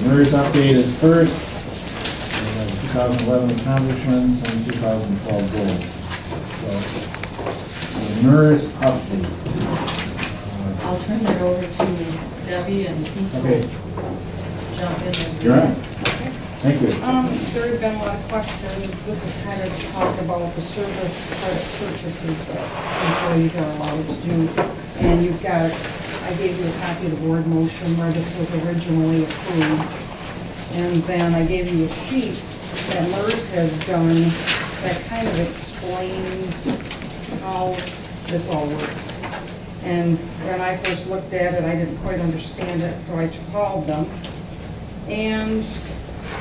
MERS update is first. We have 2011 accomplishments and 2012 goals. So, the MERS update. I'll turn that over to Debbie and Keith Okay. will jump in. You're on. Okay. Thank you. There have been a lot of questions. This is kind of to talk about the service credit purchases that employees are allowed to do. And you've got, I gave you a copy of the board motion where this was originally approved. And then I gave you a sheet that MERS has done that kind of explains how this all works. And when I first looked at it, I didn't quite understand it, so I called them. And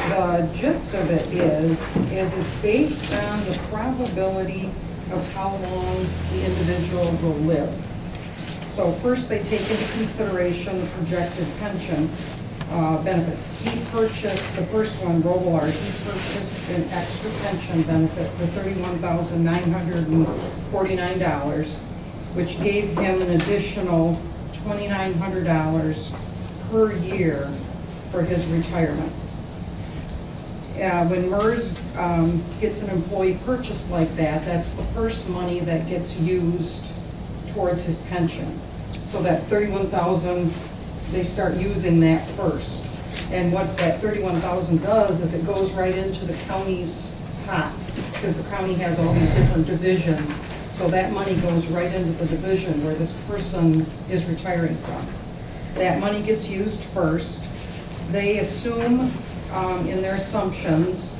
the gist of it is it's based on the probability of how long the individual will live. So first they take into consideration the projected pension benefit. He purchased, the first one, Robillard, he purchased an extra pension benefit for $31,949, which gave him an additional $2,900 per year for his retirement. When MERS gets an employee purchase like that, that's the first money that gets used towards his pension. So that $31,000, they start using that first. And what that $31,000 does is it goes right into the county's pot, because the county has all these different divisions. So that money goes right into the division where this person is retiring from. That money gets used first. They assume in their assumptions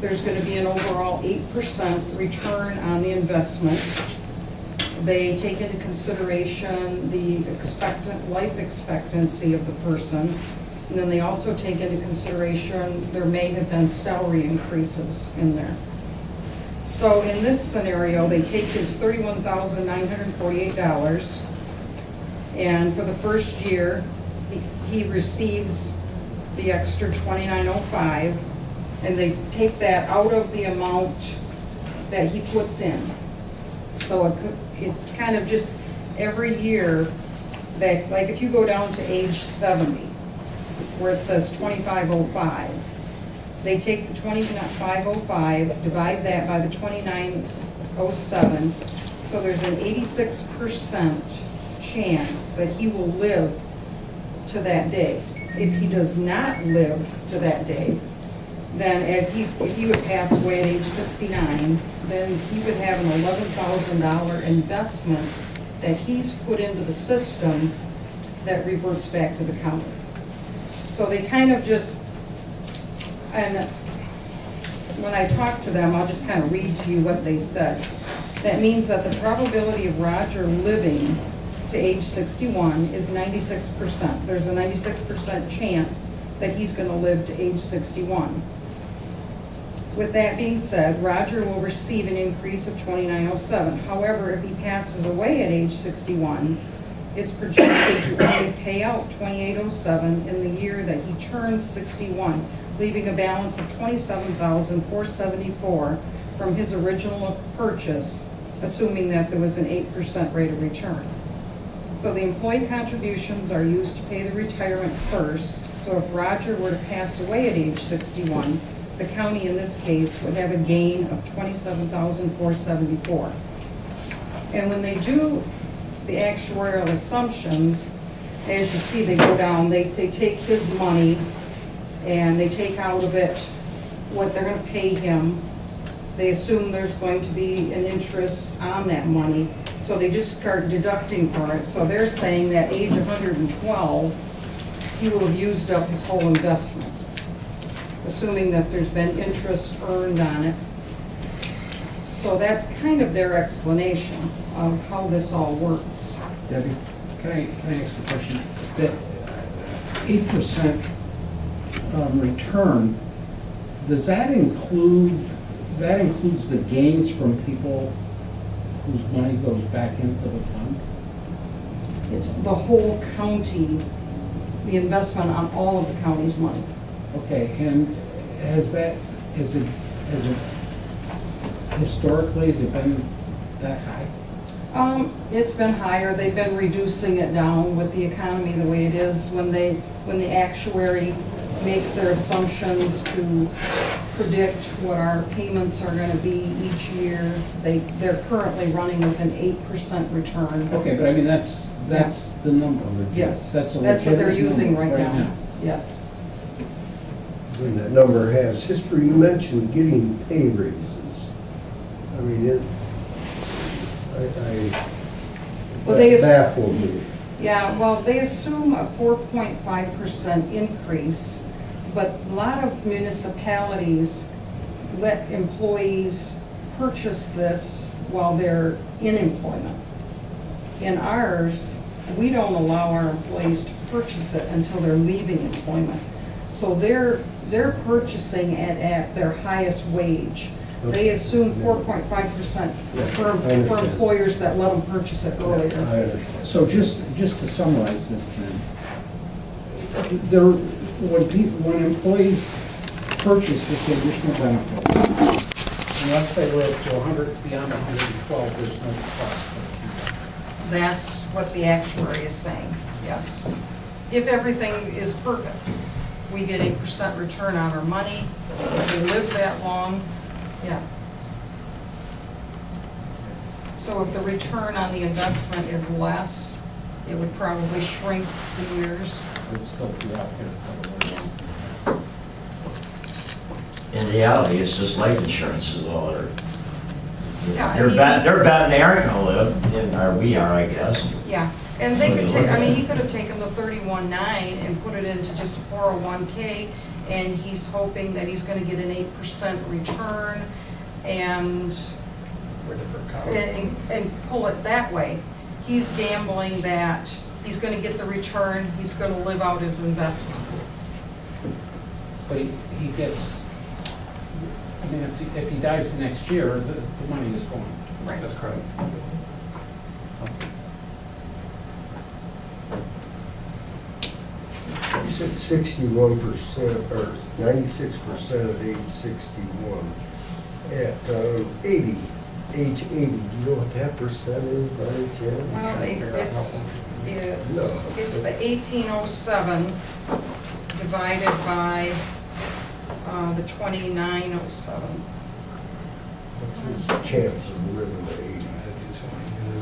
there's going to be an overall 8% return on the investment. They take into consideration the life expectancy of the person. And then they also take into consideration there may have been salary increases in there. So in this scenario, they take his $31,948, and for the first year, he receives the extra $2,905, and they take that out of the amount that he puts in. So it kind of just, every year, that, like if you go down to age 70, where it says 2,505, they take the 2,505, divide that by the 2,907, so there's an 86% chance that he will live to that day. If he does not live to that day, then if he would pass away at age 69, then he would have an $11,000 investment that he's put into the system that reverts back to the county. So they kind of just, and when I talk to them, I'll just kind of read to you what they said. That means that the probability of Roger living to age 61 is 96%. There's a 96% chance that he's going to live to age 61. With that being said, Roger will receive an increase of $2,907. However, if he passes away at age 61, it's projected to only pay out $2,807 in the year that he turns 61, leaving a balance of $27,474 from his original purchase, assuming that there was an 8% rate of return. So the employee contributions are used to pay the retirement first. So if Roger were to pass away at age 61, the county in this case would have a gain of $27,474. And when they do the actuarial assumptions, as you see, they go down, they take his money and they take out of it what they're going to pay him. They assume there's going to be an interest on that money, so they just start deducting for it. So they're saying that age 112, he will have used up his whole investment, assuming that there's been interest earned on it. So that's kind of their explanation of how this all works. Debbie, can I ask a question? That 8% return, does that includes the gains from people whose money goes back into the fund? It's the whole county, the investment on all of the county's money. Okay, and has it historically, has it been that high? It's been higher. They've been reducing it down with the economy the way it is. When the actuary makes their assumptions to predict what our payments are gonna be each year. They're currently running with an 8% return. Okay, but I mean, that's the number. Yes, That's a that's what they're legitimate using number right now. Yes. And that number has history. You mentioned getting pay raises. I mean, Well, they that baffled me. Yeah, well, they assume a 4.5% increase, but a lot of municipalities let employees purchase this while they're in employment. In ours, we don't allow our employees to purchase it until they're leaving employment. So they're purchasing it at their highest wage. They assume 4.5% for employers that let them purchase it I earlier. understand. So just to summarize this then, when employees purchase this additional benefit, unless they live to 100, beyond 112, there's no cost. That's what the actuary is saying, yes. If everything is perfect, we get 8% return on our money, if we live that long, yeah. So if the return on the investment is less, it would probably shrink the years. It'd still be out there probably. In reality, it's just life insurance is all they're, Yeah, I they're mean- bad, they aren't gonna live, and, or we are, I guess. Yeah, and they could take, I mean, he could have taken the 31.9 and put it into just a 401K, and he's hoping that he's gonna get an 8% return and pull it that way. He's gambling that he's gonna get the return, he's gonna live out his investment. But he gets, I mean, if he dies the next year, the money is gone. Right. That's correct. You said 61% or 96% at age 61. At 80, age 80, do you know what that percent is by any chance? Well, it's the 1807 divided by the 2907. What's his chance of living to 80?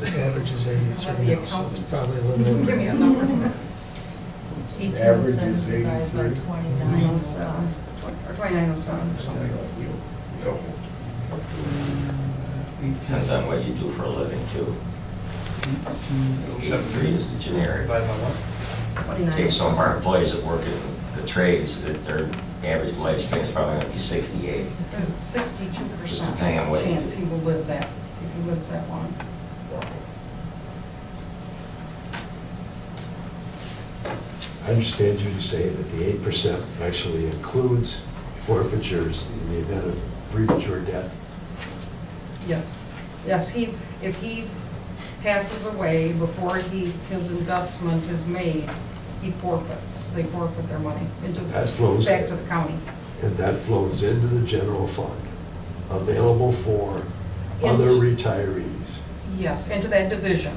The average is Have 83, the so accountants. it's probably a little Give me a bit. number. Average 1807 is divided by 83. 2907. Or 2907 or something. Depends on what you do for a living too. 83 is the generic. Take some of our employees that work in the trades, that their average lifespan is probably gonna be 68. There's a 62% Just depending on what you chance do. he will live that, if he lives that long. I understand you to say that the 8% actually includes forfeitures in the event of premature death. Yes. Yes, if he passes away before his investment is made, he forfeits. They forfeit their money into, That flows back in. to the county. And that flows into the general fund, available for other Into- retirees. Yes, into that division.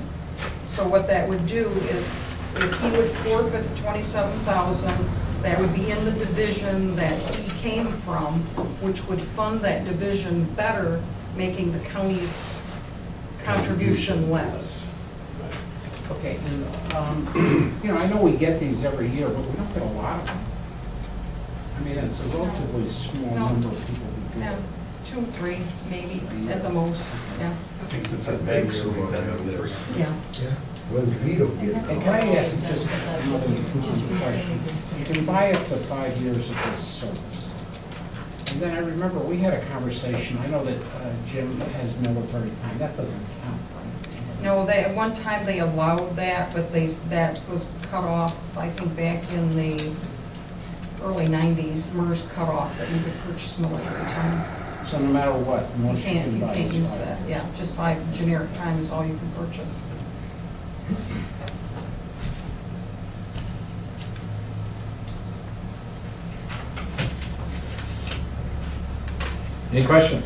So what that would do is, if he would forfeit 27,000, that would be in the division that he came from, which would fund that division better, making the county's contribution less. Okay, and, you know, I know we get these every year, but we don't get a lot of them. I mean, it's a relatively small No. number of people who do Yeah, it. 2, 3, maybe, at the most, yeah. That makes a lot of this. Yeah. When Vito gets And can I ask just another Just question? rescind You can buy up to 5 years of this service. And then I remember we had a conversation, I know that Jim has military time, that doesn't count, right? No, at one time they allowed that, but that was cut off, I think back in the early 90s, MERS cut off that you could purchase military time. So no matter what, You most you can't can buy is use 5 that, years. yeah, just 5 generic time is all you can purchase. Any questions?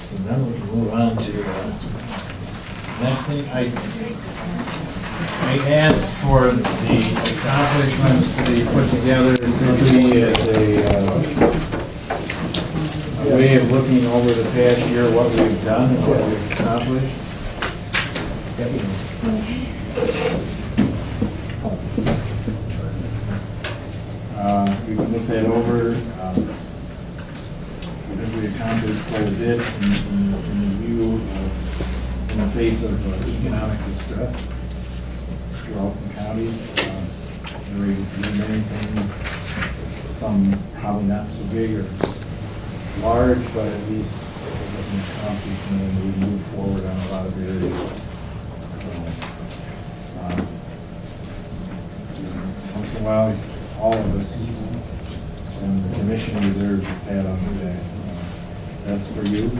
So then we can move on to next thing, item. I asked for the accomplishments to be put together simply as a way of looking over the past year, what we've done and what we've accomplished. We can look that over. I think we accomplished quite a bit in view of, in the face of economic distress throughout the county. There were many things, some probably not so big or large, but at least it was an accomplishment and we moved forward on a lot of areas. Once in a while, all of us and the commission deserves a pat on the back. That's for you.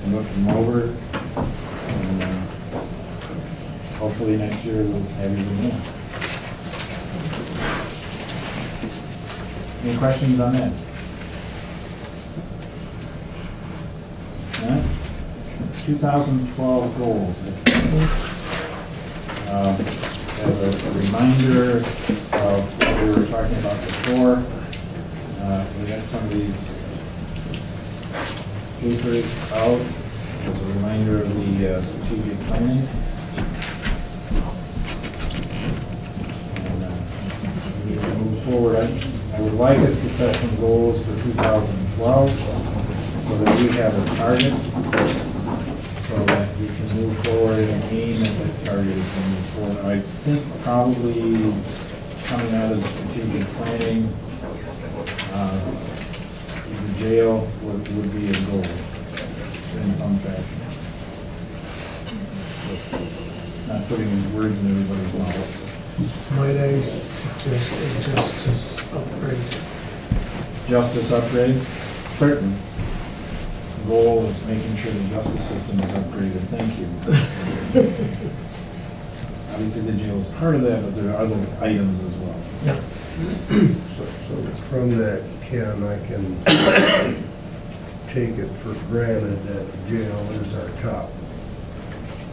And look them over. And hopefully next year we'll have even more. Any questions on that? None? 2012 goals. As a reminder of what we were talking about before, we got some of these papers out as a reminder of the strategic planning. And we need to move forward. I would like us to set some goals for 2012 so that we have a target so that we can move forward and aim at that target as we move forward. I think probably coming out of the strategic planning, the jail would be a goal in some fashion. Not putting words in everybody's mouth. Might I suggest a justice upgrade? Justice upgrade, certainly. The goal is making sure the justice system is upgraded. Thank you. Obviously, the jail is part of that, but there are other items as well. Yeah. So from that, Ken, I can take it for granted that the jail is our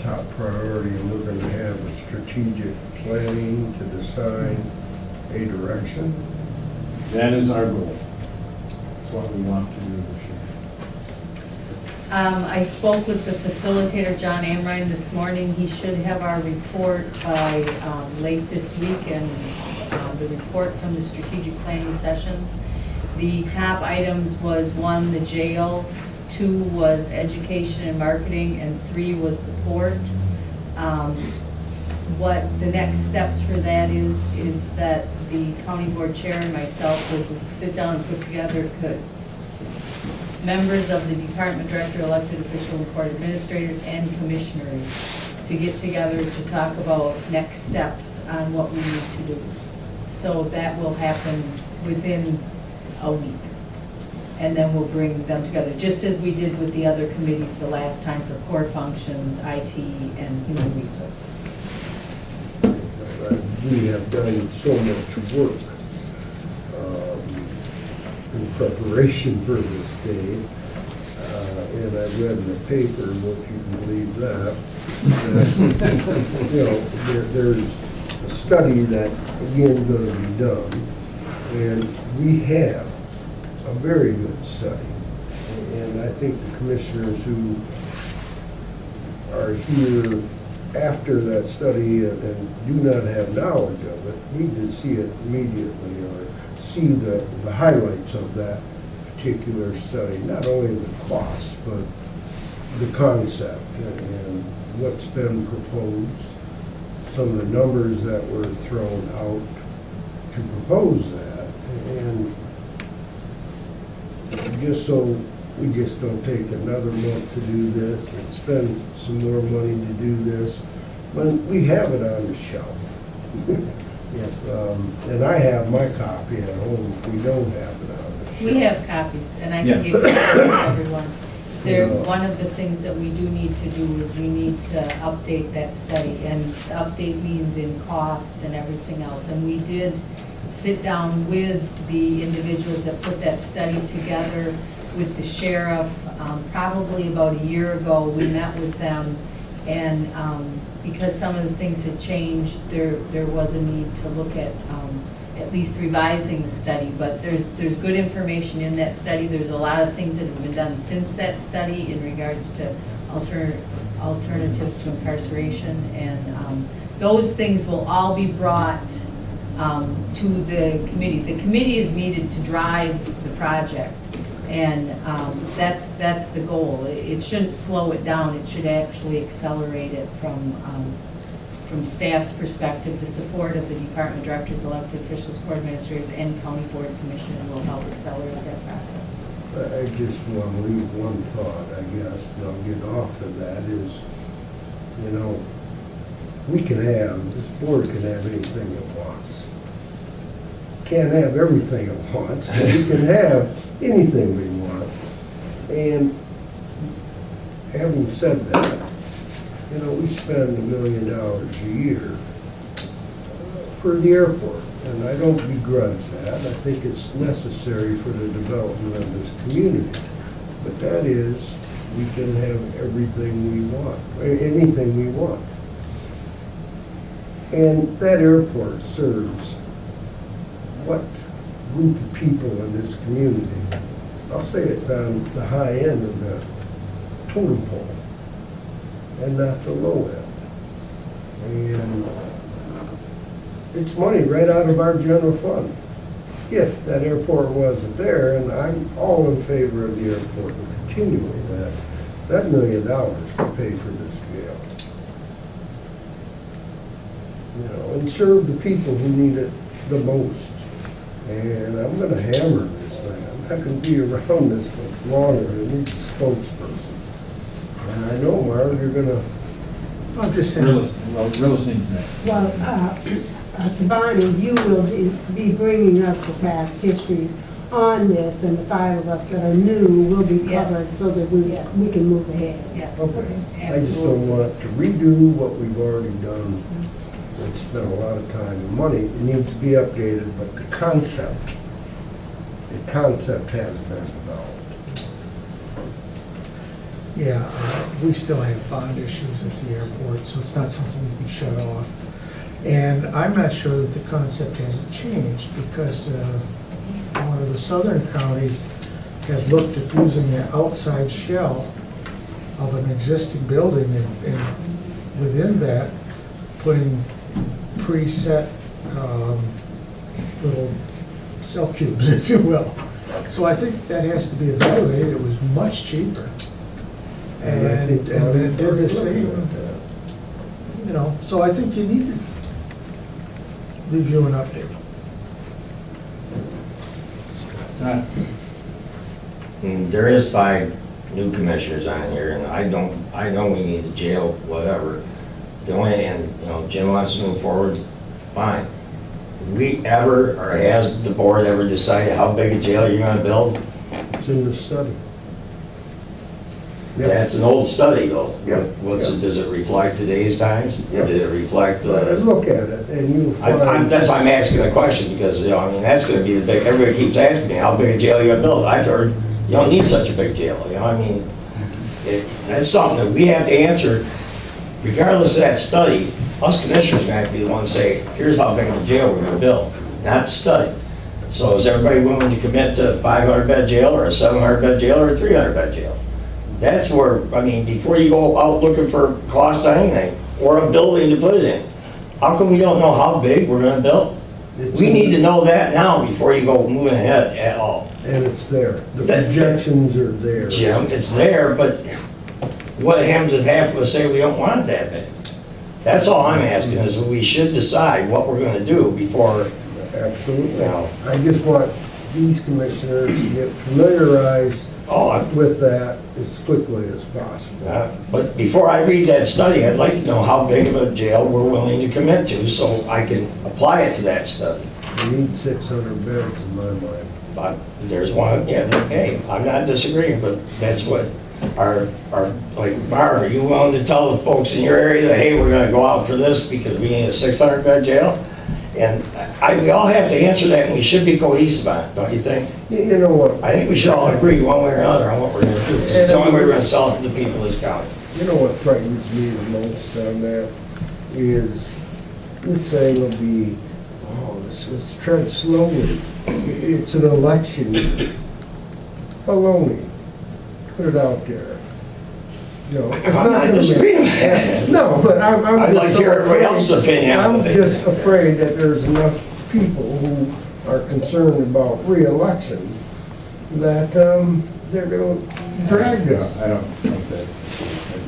top priority, and we're gonna have a strategic planning to decide a direction. That is our goal. It's what we want to do this year. I spoke with the facilitator, John Amrine, this morning. He should have our report by late this week, and the report from the strategic planning sessions. The top items was 1, the jail, 2 was education and marketing, and 3 was the port. What the next steps for that is that the county board chair and myself will sit down and put together members of the department director, elected official, and court administrators, and commissioners to get together to talk about next steps on what we need to do. So that will happen within a week. And then we'll bring them together, just as we did with the other committees the last time for core functions, IT, and human resources. We have done so much work in preparation for this day, and I read in the paper, if you can believe that, you know, there's a study that's again going to be done, and we have a very good study, and I think the commissioners who are here after that study and do not have knowledge of it need to see it immediately, or see the highlights of that particular study, not only the cost, but the concept and what's been proposed, some of the numbers that were thrown out to propose that, and just so we just don't take another month to do this and spend some more money to do this, but we have it on the shelf. Yes, and I have my copy at home if we don't have it on the shelf. We have copies, and I can Yeah. give copies to everyone. Yeah. One of the things that we do need to do is we need to update that study, and update means in cost and everything else. And we did sit down with the individuals that put that study together, with the sheriff, probably about a year ago. We met with them And because some of the things had changed, there was a need to look at least revising the study. But there's good information in that study. There's a lot of things that have been done since that study in regards to alternatives to incarceration. And those things will all be brought to the committee. The committee is needed to drive the project. And that's the goal. It shouldn't slow it down. It should actually accelerate it from staff's perspective. The support of the department directors, elected officials, court administrators, and county board commissioner will help accelerate that process. I just want to leave one thought, I guess, and I'll get off of that, is, you know, this board can have anything it wants. Can't have everything it wants, but we can have anything we want. And having said that, you know, we spend $1 million a year for the airport, and I don't begrudge that. I think it's necessary for the development of this community. But that is, we can have everything we want, anything we want. And that airport serves what group of people in this community? I'll say it's on the high end of the totem pole and not the low end. And it's money right out of our general fund. If that airport wasn't there, and I'm all in favor of the airport and continuing that $1 million to pay for this jail. You know, and serve the people who need it the most. And I'm gonna hammer this thing. I'm not gonna be around this much longer. I need a spokesperson. And I know, Marv, you're gonna, I'm just saying. Realising's next. Well, Bonnie, you will be bringing us the past history on this, and the 5 of us that are new will be Yes. covered so that we can move ahead. Yes. okay. I just don't want to redo what we've already done. It's spent a lot of time and money. It needs to be updated, but the concept has been developed. Yeah, we still have bond issues at the airport, so it's not something we can shut off. And I'm not sure that the concept hasn't changed, because one of the southern counties has looked at using the outside shell of an existing building and within that, putting preset little cell cubes, if you will. So I think that has to be evaluated. It was much cheaper. And it did the same, you know, so I think you need to review and update. There is 5 new commissioners on here, and I know we need a jail, whatever. The only, and, you know, Jim wants to move forward, fine. We ever, or has the board ever decided how big a jail you're gonna build? It's in the study. That's an old study, though. Yeah. Does it reflect today's times? Yeah. Did it reflect Look at it, and you'll find. that's why I'm asking the question, because, you know, I mean, that's gonna be the big, everybody keeps asking me, how big a jail you gonna build? I've heard, you don't need such a big jail, you know, I mean, that's something that we have to answer, regardless of that study. Us commissioners are gonna have to be the ones to say, here's how big of a jail we're gonna build, not the study. So is everybody willing to commit to a 500-bed jail, or a 700-bed jail, or a 300-bed jail? That's where, I mean, before you go out looking for cost on anything, or a building to put it in, how come we don't know how big we're gonna build? We need to know that now before you go moving ahead at all. And it's there. The projections are there. Jim, it's there, but what happens if half of us say we don't want it that big? That's all I'm asking, is we should decide what we're gonna do before, Absolutely. Now- I just want these commissioners to get familiarized with that as quickly as possible. but before I read that study, I'd like to know how big of a jail we're willing to commit to, so I can apply it to that study. We need 600 beds in my mind. But there's one, yeah, hey, I'm not disagreeing, but that's what like, Marv, are you willing to tell the folks in your area that, hey, we're gonna go out for this because we need a 600-bed jail? And we all have to answer that, and we should be cohesive on it, don't you think? You know what? I think we should all agree one way or another on what we're gonna do. It's the only way we're gonna sell it to the people of this county. You know what frightens me the most on that is this thing will be, let's tread slowly. It's an election year. Baloney. Put it out there. No, it's I'm not not gonna disagreeing make- with that. No, but I'm I'd just like to so hear everybody afraid- else's opinion on I'm it. just afraid that there's enough people who are concerned about reelection that they're gonna drag this. I don't think that, I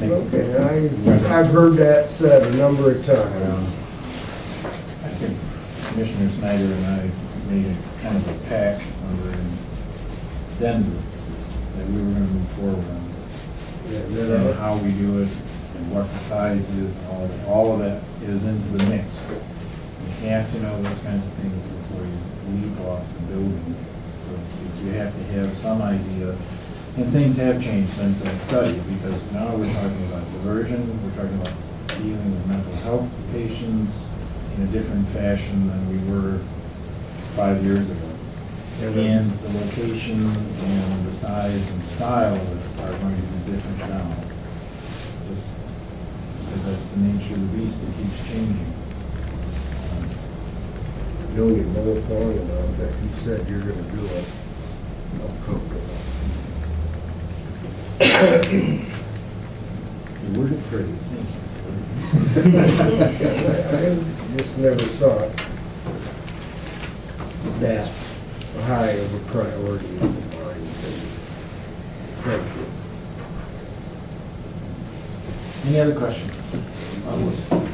think. Okay, I've heard that said a number of times. I think Commissioner Snyder and I made a kind of a pact over in Denver that we were gonna move forward on Yeah, it, that, and how we do it, and what the size is, and all of that is into the mix. You have to know those kinds of things before you leave off the building, so to speak. You have to have some idea, and things have changed since that study, because now we're talking about diversion, we're talking about dealing with mental health patients in a different fashion than we were 5 years ago. And the location and the size and style are going to be different now. Just because that's the nature of the beast, it keeps changing. you know you both long enough that you said you're gonna do it. I'll cope with The word of praise, thank you. I just never saw it that high of a priority in mind. Thank you. Any other questions?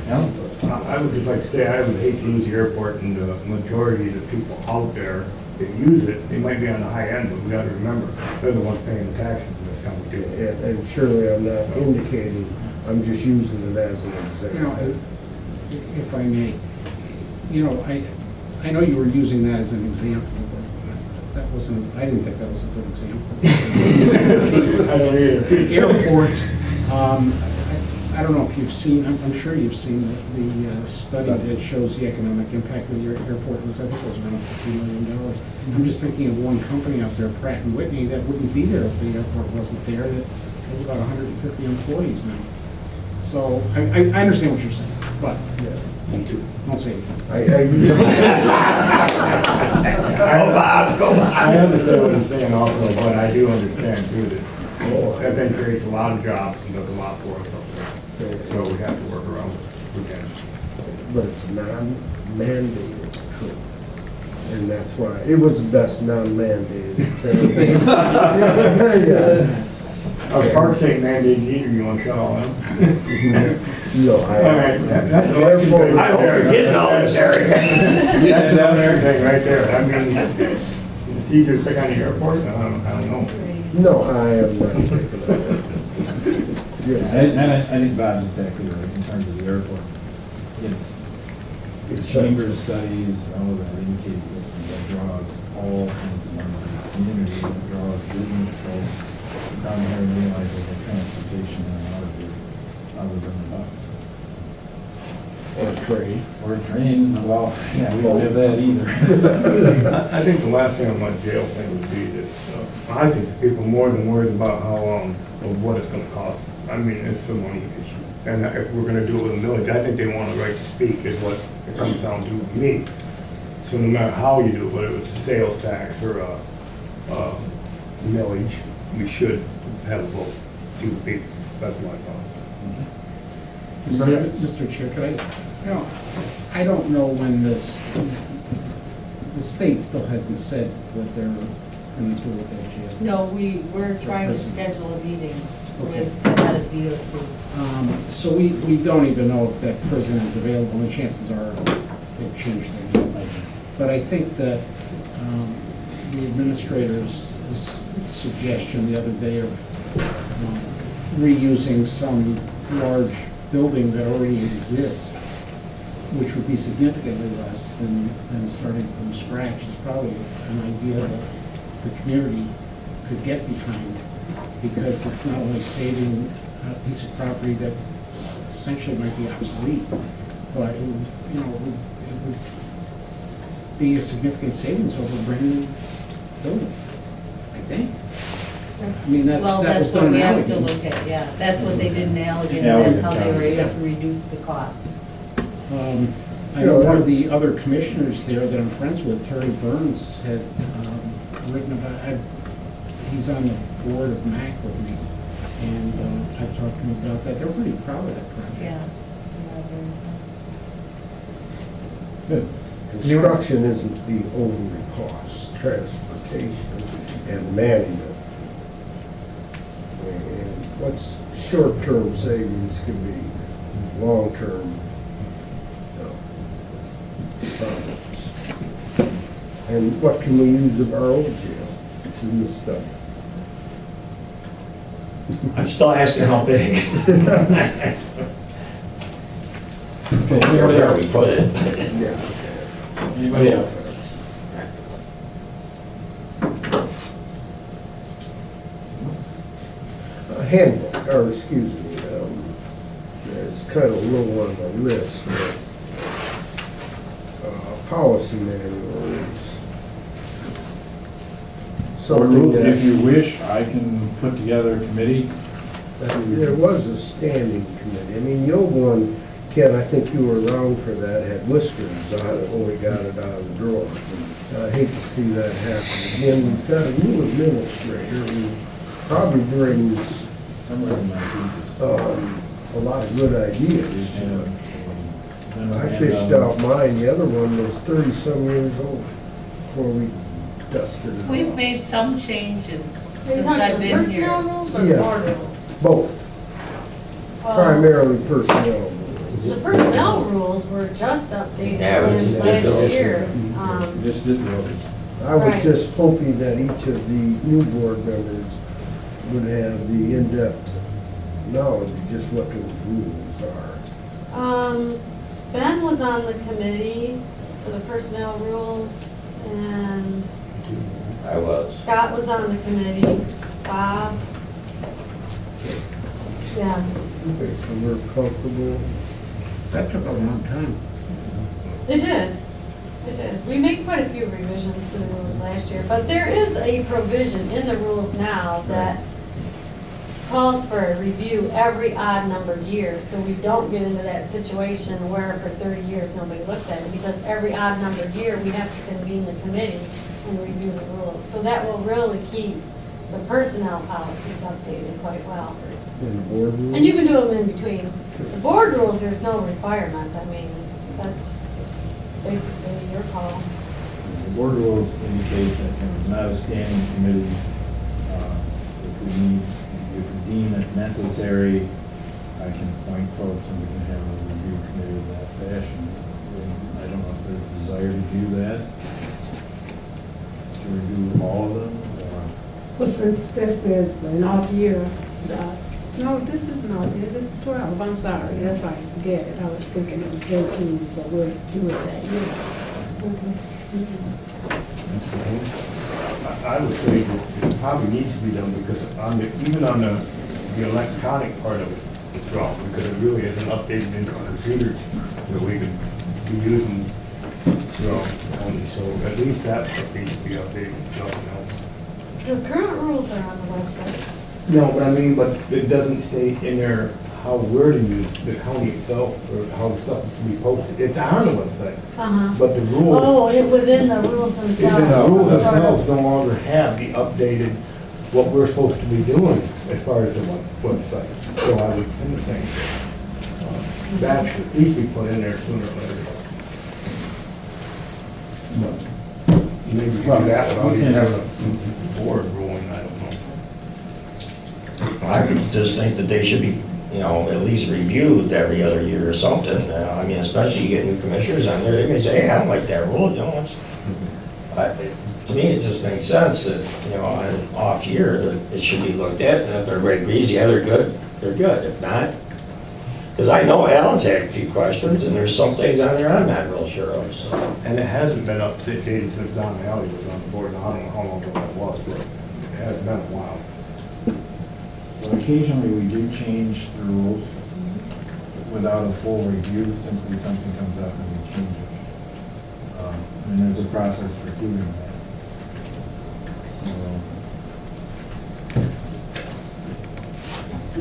Alan? I would just like to say, I would hate to lose the airport, and the majority of the people out there that use it, they might be on the high end, but we gotta remember, they're the ones paying the taxes in this town too. And surely I'm not indicating, I'm just using it as an You know, example. if I may, you know, I know you were using that as an example, but that wasn't, I didn't think that was a good example. I don't either. Airports, I don't know if you've seen, I'm sure you've seen the study that shows the economic impact of the airport, was, I think it was around $50 million. I'm just thinking of one company out there, Pratt and Whitney, that wouldn't be there if the airport wasn't there, that has about 150 employees now. So, I understand what you're saying, but don't say anything. Go Bob, go Bob. I understand what you're saying also, but I do understand too that thing creates a lot of jobs and does a lot for us up there. So we have to work around it. We can. But it's non-mandated trip. And that's why, it was the best non-mandated. Yeah. Our parks ain't mandated either, you wanna shut all them? No, All right, that's the Airport. I hope you're getting all this, Eric. That's down there thing right there. I mean, you just pick on the airport, I don't know. No, I am not thinking of it. Yes. And I think Bob's exactly right in terms of the airport. It's chamber studies, all of that indicate that draws all kinds of money. Community, that draws business folks to come here and realize that the transportation in other than the bus. Or a train. Or a train, well, yeah, we don't have that either. I think the last thing on my jail thing would be that, I think the people more than worried about how, of what it's gonna cost. I mean, it's a money issue. And if we're gonna do it with a millage, I think they want a right to speak is what it comes down to me. So no matter how you do it, whether it's a sales tax or a millage, we should have a vote to the people. That's my thought. Mr. Chair, could I, you know, I don't know when this, the state still hasn't said what they're going to do with that jail. No, we're trying to schedule a meeting with the head of DOC. So we don't even know if that prison is available, and chances are they've changed their mind. But I think that the administrator's suggestion the other day of reusing some large building that already exists, which would be significantly less than starting from scratch, is probably an idea that the community could get behind, because it's not only saving a piece of property that essentially might be obsolete, but it would, you know, it would be a significant savings over a brand new building, I think. That's- I mean, that Well, was that's what done we in have to Allegan. look at, yeah. That's what they did in Allegan, In and that's Allegan how they were County, able yeah. to reduce the cost. I know one of the other commissioners there that I'm friends with, Terry Burns, had written about, he's on the board of MAC with me, and I've talked to him about that. They're pretty proud of that project. Yeah. Good. Construction isn't the only cost, transportation and management. And what's short-term savings can be long-term problems. And what can we use of our old jail? It's in the study. I'm still asking how big. Where we put it. Yeah. Anybody else? A handbook, or excuse me, it's kind of low on the list, but policy manual is Or something if that, you wish, I can put together a committee. there was a standing committee. I mean, the old one, Ken, I think you were around for that, had whiskers on it when we got it out of the drawer. And I hate to see that happen again. We've got a new administrator who probably brings Somewhere in my pages. a lot of good ideas to it. Then I we'll fished hand out- out mine, the other one was 30-some years old before we dusted it We've off. made some changes Are you since I've talking been personnel here. rules or Yeah. board rules? Both, primarily personnel. The personnel rules were just updated Yeah, we just did last those. year. Just did those. I was Right. just hoping that each of the new board members would have the in-depth knowledge of just what those rules are. Ben was on the committee for the personnel rules, and I was. Scott was on the committee, Bob. Yeah, Okay, so we're comfortable. That took a long time. it did. It did. We made quite a few revisions to the rules last year, but there is a provision in the rules now that calls for a review every odd numbered year, so we don't get into that situation where for 30 years nobody looks at it, because every odd numbered year, we have to convene the committee and review the rules. So that will really keep the personnel policies updated quite well. In the board rules. And you can do them in between. The board rules, there's no requirement. I mean, that's basically your call. The board rules indicate that it's not a standing committee. If we need, if we deem it necessary, I can appoint folks and we can have a review committee of that fashion. And I don't know if there's a desire to do that, to review all of them, or Well, since this is an off year, no, this is an off year, this is 12, I'm sorry, that's right, forget it, I was thinking it was 13, so we'll do it that year. I would say that it probably needs to be done because even on the electronic part of it, it's wrong because it really isn't updated into our computers that we could be using, only. So at least that needs to be updated, nothing else. The current rules are on the website. No, but I mean, but it doesn't state in there how we're to use the county itself or how stuff is to be posted. It's on the website, Uh-huh. but the rules. Oh, within the rules themselves. Even the rules sort of- themselves no longer have the updated, what we're supposed to be doing as far as the website. So I would tend to think that should at least be put in there sooner or later. Maybe do that without even having a board ruling, I don't know. I would just think that they should be, at least reviewed every other year or something. I mean, especially you get new commissioners on there, they may say, hey, I don't like that rule, to me, it just makes sense that, on an off year, that it should be looked at, and if everybody agrees, yeah, they're good, they're good. If not, because I know Alan's had a few questions, and there's some things on there I'm not real sure of, so. And it hasn't been updated since Don Alley was on the board, and I don't know how long ago that was, but it has been a while. Well, occasionally we do change the rules without a full review, simply something comes up and we change it. And there's a process for doing that. So,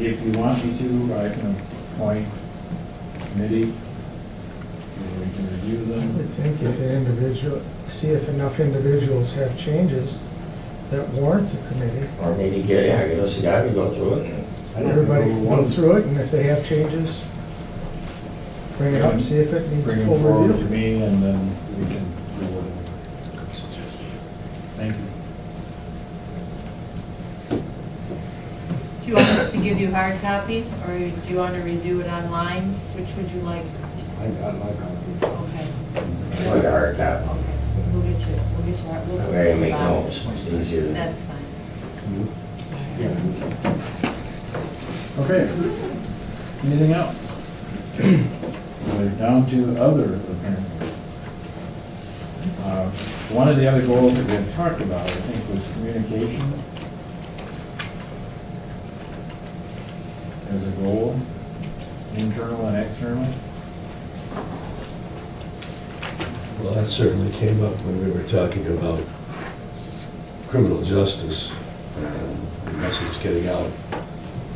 If you want me to, I can appoint a committee, and we can review I them. would think if an individual, see if enough individuals have changes that warrant a committee. Or maybe get us a guy to go through it. and- I don't Everybody know, can one- go through it, and if they have changes, bring it up, and see if it needs Bring a them full forward to review. me, and then we can do whatever. Thank you. Do you want us to give you hard copy, or do you want to review it online? Which would you like? I got my copy. Okay. I like a hard copy. Okay, we'll get you, we'll I put gotta it make on. notes, it's easier than. That's fine. Okay. Anything else? We're down to other, apparently. One of the other goals that we had talked about, I think, was communication as a goal, internal and external. Well, that certainly came up when we were talking about criminal justice and the message getting out.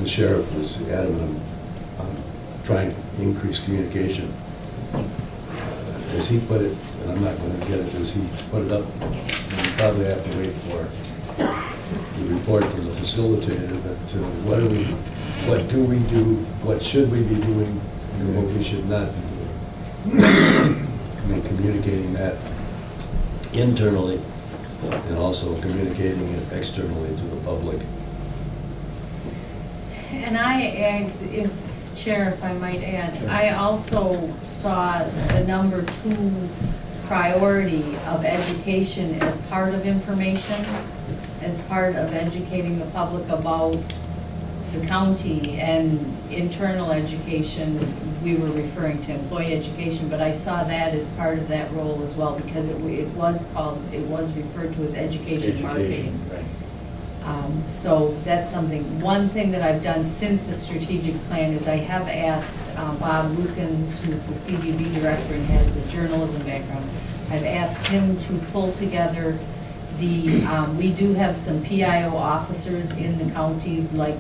The sheriff was adamant on trying to increase communication. As he put it, and I'm not going to get it, as he put it up, and we probably have to wait for the report from the facilitator, but what do we do, what should we be doing, and what we should not be doing. I mean, communicating that internally and also communicating it externally to the public. And if, Chair, if I might add, I also saw the number 2 priority of education as part of information, as part of educating the public about the county, and internal education, we were referring to employee education, but I saw that as part of that role as well, because it was referred to as education marketing. Right. So that's something, one thing that I've done since the strategic plan is I have asked Bob Lukens, who's the CDB director and has a journalism background, I've asked him to pull together we do have some PIO officers in the county, like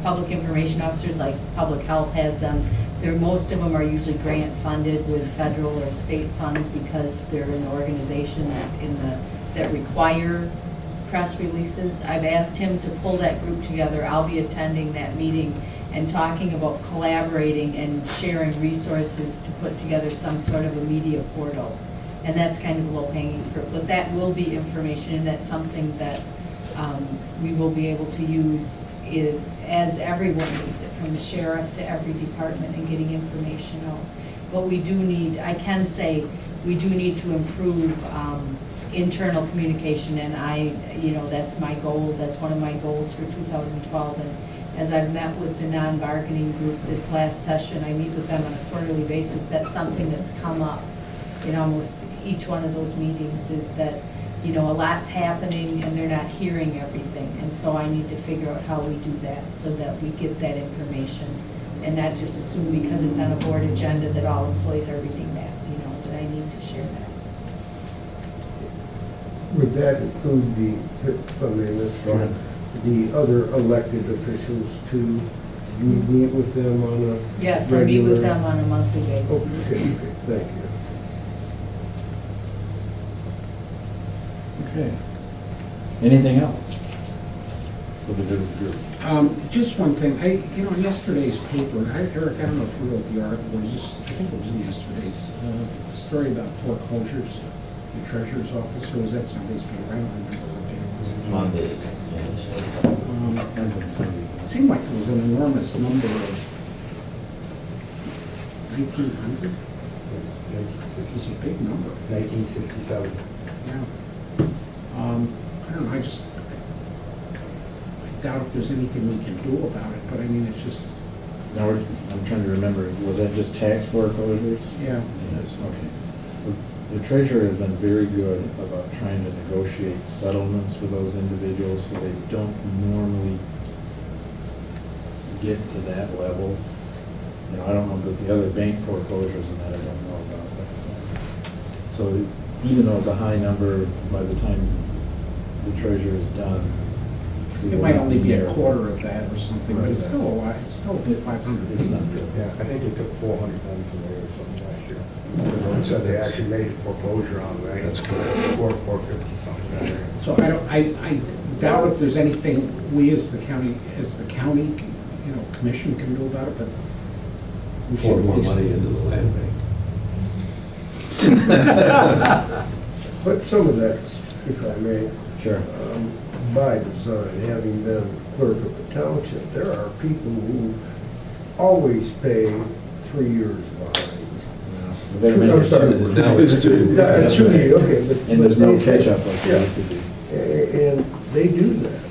public information officers, like public health has them. Most of them are usually grant funded with federal or state funds because they're in organizations that require press releases. I've asked him to pull that group together. I'll be attending that meeting and talking about collaborating and sharing resources to put together some sort of a media portal. And that's kind of low hanging fruit, but that will be information, and that's something that we will be able to use as everyone needs it, from the sheriff to every department, and getting information out. But we do need, I can say, we do need to improve internal communication, and that's my goal, that's one of my goals for 2012. And as I've met with the non-bargaining group this last session, I meet with them on a quarterly basis, that's something that's come up in almost each one of those meetings, is that, a lot's happening and they're not hearing everything. And so I need to figure out how we do that so that we get that information and not just assume because it's on a board agenda that all employees are reading that, that I need to share that. Would that include if I may, Ms. Vaughn, the other elected officials too? You meet with them on a Yes, I meet with regular- them on a monthly basis. Okay, thank you. Okay. Anything else for the good of the group? Just one thing, in yesterday's paper, Eric, I don't know if you wrote the article, I think it was in yesterday's, story about foreclosures, the treasurer's office, or was that Sunday's paper? I don't remember what day it was. Monday. It seemed like there was an enormous number of 1,900. It was a big number. 1967. Yeah. I don't know, I doubt if there's anything we can do about it, but I mean, it's just, Now, I'm trying to remember, was that just tax foreclosures? yeah. Yes, okay. The treasurer has been very good about trying to negotiate settlements for those individuals so they don't normally get to that level. I don't know about the other bank foreclosures and that, I don't know about that. So even though it's a high number, by the time the treasurer is done, It might only be a quarter of that or something, but it's still a lot, it's still 500, isn't it? Yeah, I think they took 400 homes from there or something last year. They said they actually made a foreclosure on, right? That's correct. 450 something down there. So I doubt if there's anything we as the county, commission can do about it, but we should. Pour more at least- money into the land bank. But some of that's, if I may, Sure. by design, having been clerk of the township, there are people who always pay 3 years behind. We better make I'm it sorry. two. Now it's two. Yeah, it's really, okay, but. And there's no but they- catch-up like there used to be. And they do that.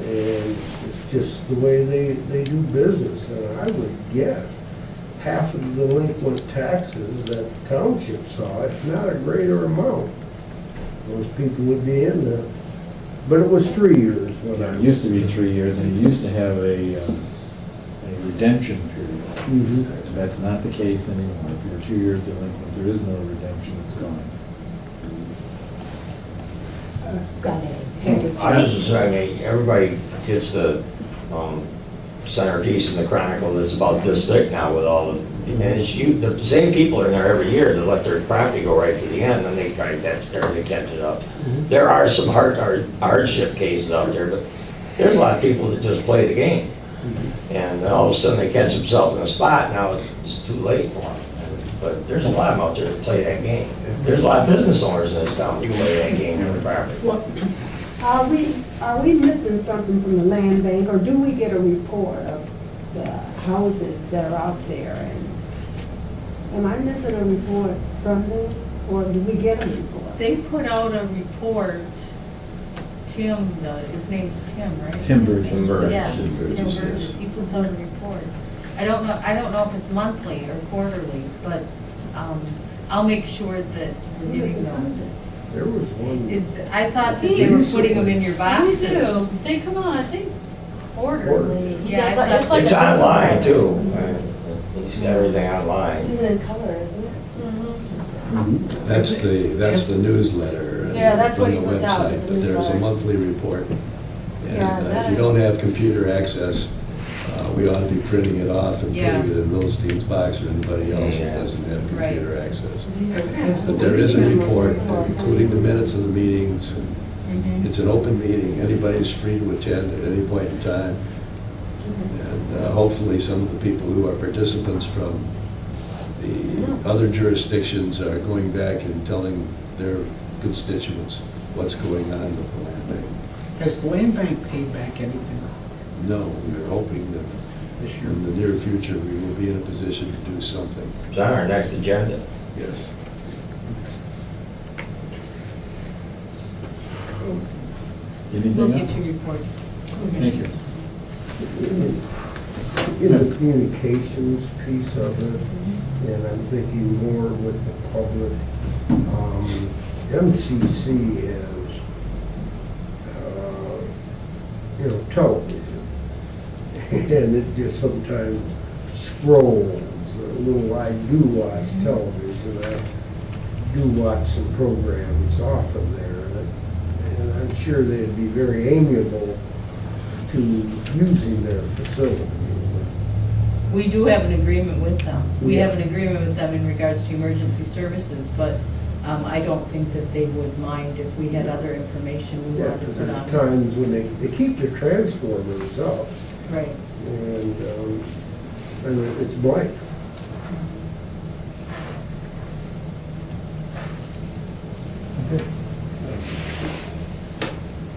And it's just the way they do business. And I would guess half of the delinquent taxes that the township saw, if not a greater amount, those people would be in there. But it was 3 years when Yeah, I. it used to be 3 years, and you used to have a redemption period. Mhm. That's not the case anymore. If you're 2 years delinquent, there is no redemption, it's gone. Scott had his. I was just saying, everybody gets the centerpiece in the Chronicle that's about this thick now with all the, and it's the same people are in there every year that let their property go right to the end, and they try to catch it up. There are some hardship cases out there, but there's a lot of people that just play the game. And then all of a sudden they catch themselves in a spot, now it's too late for them. But there's a lot of them out there that play that game. There's a lot of business owners in this town who play that game on the property. Well, are we missing something from the land bank, or do we get a report of the houses that are out there? And am I missing a report from them, or do we get a report? They put out a report, Tim, his name's Tim, right? Tim Burgess. Tim Burgess. Yeah, Tim Tim Burgess, Burgess, he puts out a report. I don't know if it's monthly or quarterly, but I'll make sure that we're getting those. There was one. I thought that they were putting them in your We boxes. do, they come on, I think quarterly. Yeah, I It's like- thought- It's like a online newsletter. too. He's got everything online. It's in color, isn't it? That's the newsletter. Yeah, that's what from he the puts out, website, is a but there's a newsletter. monthly report. Yeah, And if that- you don't have computer access, we ought to be printing it off and Yeah. putting it in Milstein's box or anybody else Yeah. that doesn't have Right. computer access. Has But the there is a police report, memo- including the minutes of the meetings. And Mhm. It's an open meeting, anybody's free to attend at any point in time. And hopefully, some of the people who are participants from the other jurisdictions are going back and telling their constituents what's going on with the land bank. Has the land bank paid back anything No, we're hoping that this year? in the near future, we will be in a position to do something, It's on our next agenda. yes. We'll Anything get else? your report. Thank you. In the communications piece of it, and I'm thinking more with the public, MCC has, television. And it just sometimes scrolls, I do watch television, I do watch some programs off of there. And I'm sure they'd be very amiable to using their facility. We do have an agreement with them. We Yeah. have an agreement with them in regards to emergency services, but I don't think that they would mind if we had other information we Yeah, wanted to because put there's on. times when they keep their transformers up Right. and it's blank.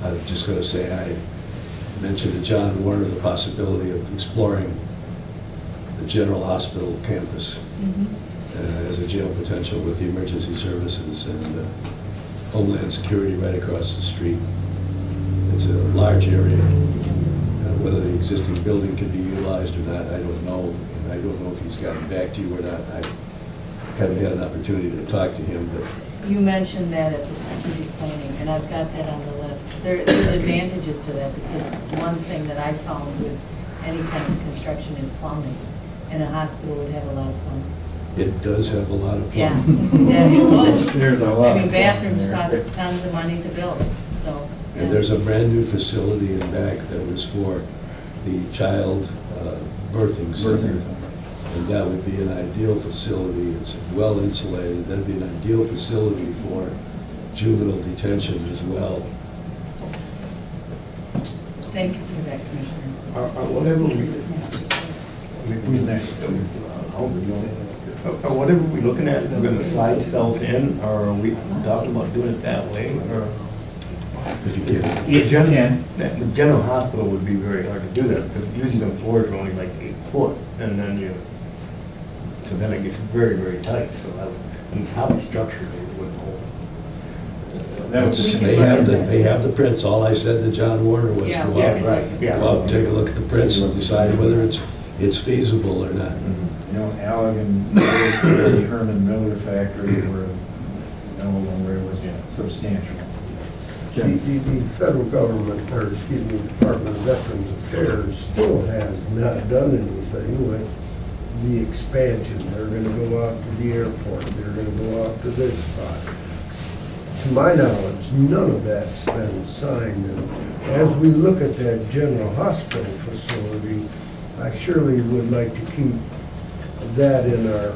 I was just going to say, I mentioned to John Warner the possibility of exploring the general hospital campus as a jail potential with the emergency services and Homeland Security right across the street. It's a large area. Whether the existing building can be utilized or not, I don't know. And I don't know if he's gotten back to you or not. I haven't had an opportunity to talk to him, but You mentioned that at the strategic planning, and I've got that on the list. There's advantages to that, because one thing that I found with any kind of construction is plumbing, and a hospital would have a lot of plumbing. it does have a lot of Yeah, plumbing. yeah, it would. There's a lot I mean, of bathrooms plumbing there. cost tons of money to build, so. And there's a brand-new facility in back that was for the child birthing center. And that would be an ideal facility. It's well insulated. That'd be an ideal facility for juvenile detention as well. Thank you for that, Commissioner. Whatever we're looking at, we're gonna slide cells in, or are we talking about doing it that way, or? If you can. If you can. The general hospital would be very hard to do that, because usually the floors are only like 8 foot, and then so then it gets very, very tight, so that's, and how the structure they wouldn't hold. That was just- They have the prints. All I said to John Warner was Yeah, go yeah, out, right, yeah. go out and take a look at the prints and decide whether it's feasible or not. You know, Allegan, the Herman Miller factory were, where it was substantial. The federal government, or excuse me, Department of Veterans Affairs still has not done anything with the expansion. They're gonna go out to the airport, they're gonna go out to this spot. To my knowledge, none of that's been signed. And as we look at that general hospital facility, I surely would like to keep that in our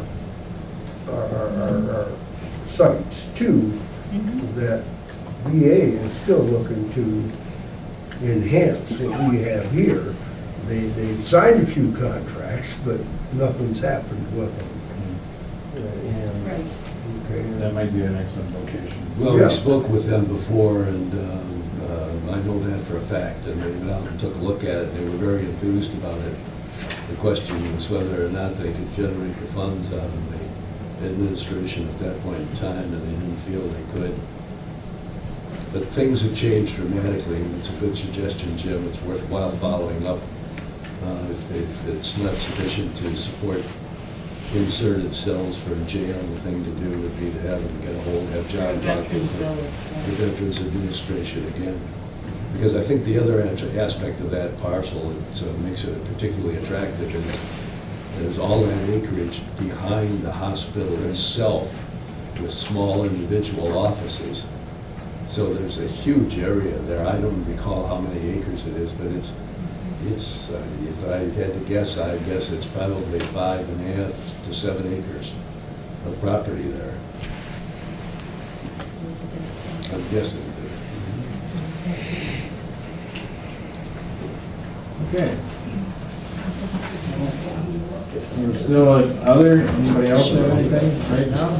sights too, that VA is still looking to enhance what we have here. They've signed a few contracts, but nothing's happened with them. Right. Okay. That might be an excellent location. Well, Yeah. we spoke with them before, and I know that for a fact, and they went out and took a look at it, and they were very enthused about it. The question was whether or not they could generate the funds out of the administration at that point in time, and they didn't feel they could. But things have changed dramatically, and it's a good suggestion, Jim. It's worthwhile following up. If it's not sufficient to support inserted cells for a jail, the thing to do would be to have them get a hold, have John talk with the Veterans Administration again. Because I think the other aspect of that parcel, it makes it particularly attractive, is there's all that acreage behind the hospital itself with small individual offices. So there's a huge area there. I don't recall how many acres it is, but it's if I had to guess, I'd guess it's probably 5.5 to 7 acres of property there. I'm guessing. Okay. We're still at other, anybody else have anything right now?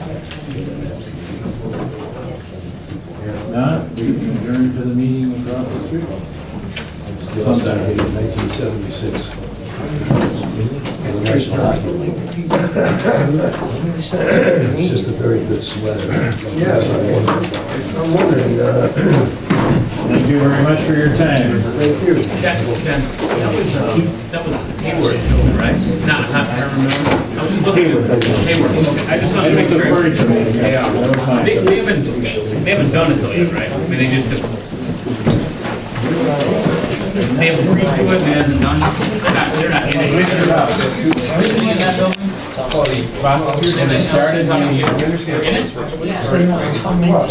If not, we can adjourn to the meeting across the street. Sometime in 1976. The National Hockey League. It's just a very good sweater. Yes, I'm wondering, Thank you very much for your time. thank you. That was Hayward, right? Not Herman Miller. I was just looking at Hayward. I just wanted to make sure. Yeah, that was fine. They haven't done it though yet, right? I mean, they just took. They have agreed to it and it hasn't done. They're not in it. Anything in that building? And they started, how many years? In it? What?